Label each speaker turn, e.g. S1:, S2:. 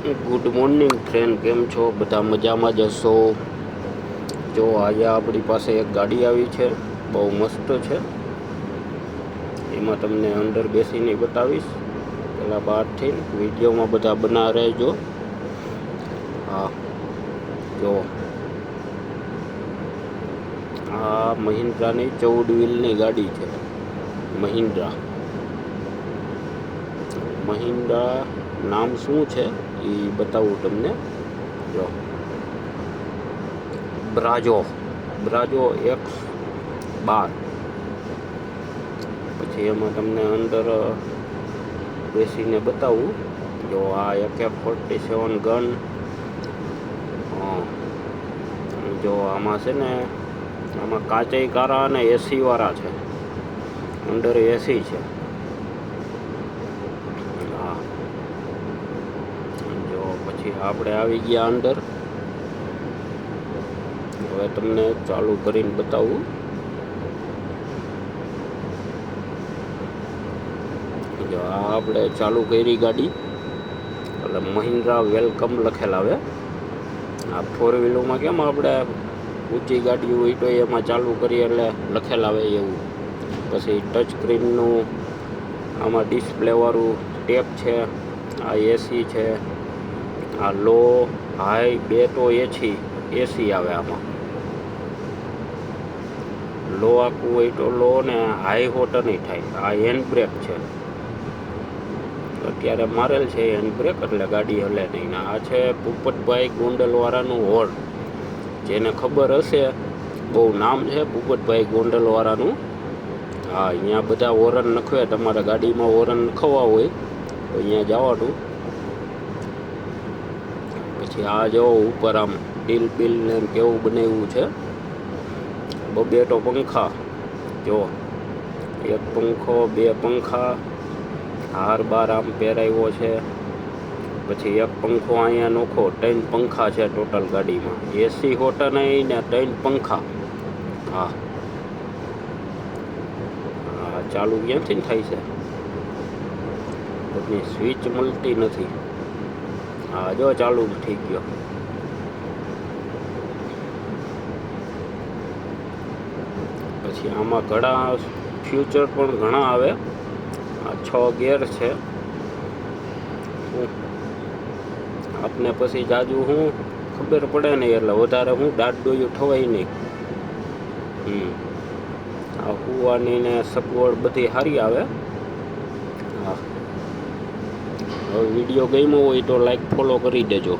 S1: Good morning friend, કેમ છો? બધા મજામાં જ હશો? જો આજે આપણી પાસે એક ગાડી આવી છે, બહુ મસ્ત છે. એમાં તમને અંદર બેસીને બતાવીશ. પેલા બહારથી વિડીયોમાં બધા બના રહેજો. હા, જો આ મહિન્દ્રાની 14 વ્હીલની ગાડી છે. મહિન્દ્રા નામ શું છે એ બતાવું તમને. જો બ્રાજો X12. પછી એમાં તમને અંદર બેસીને બતાવું. જો આ AK-47 ગન. જો આમાં છે ને, આમાં કાચઈ કારા અને એસી વાળા છે. અંદર એસી છે. હા, જો પછી આપણે આવી ગયા અંદર. હવે તમને ચાલુ કરીને બતાવું. જો આ આપણે ચાલુ કરી ગાડી, એટલે મહિન્દ્રા વેલકમ લખેલ આવે. આ 4 વ્હીલમાં કેમ આપણે ઊંચી ગાડી હોય તો એમાં ચાલુ કરીએ એટલે લખેલ આવે એવું. પછી ટચ સ્ક્રીનનું આમાં ડિસ્પ્લેવાળું ટેપ છે. આ એસી છે. આ લો હાઈ બે તો એસી આવે. આમાં લો આખું હોય તો લો ને હાઈ હોટ નહીં થાય. આ હેન્ડ બ્રેક છે, અત્યારે મારેલ છે હેન્ડ બ્રેક, એટલે ગાડી હલે નહીં. આ છે ભૂપતભાઈ ગોંડલવાળાનું હોર્ન. જેને ખબર હશે, બહુ નામ છે ભૂપતભાઈ ગોંડલવાળાનું. હા, અહીંયા બધા હોરન નખવે. તમારે ગાડીમાં હોરન નખવા હોય તો અહીંયા જવાનું. પછી આ જો ઉપર આમ ડીલ બિલ ને કેવું બનાવ્યું છે. બેટો પંખા, જો એક પંખો, બે પંખા, હાર બાર આમ પહેરાવ્યો છે. પછી એક પંખો અહીંયા નોખો. 3 પંખા છે ટોટલ ગાડીમાં. એસી હોટા નહીં ને 3 પંખા. હા, ચાલુ ક્યાંથી થાય છે? બધી સ્વિચ મળતી નથી. હા, જો ચાલુ થઈ ગયો. પછી આમાં ઘણા ફ્યુચર પણ ઘણા આવે. આ 6 ગેર છે. આપને પછી જાજુ હું ખબર પડે નહીં, એટલે વધારે હું દાંત ડોયું થવાય નહીં. આ કૂવાની ને સગવડ બધી સારી આવે. હા, હવે વિડીયો ગમ્યો હોય તો લાઈક ફોલો કરી દેજો.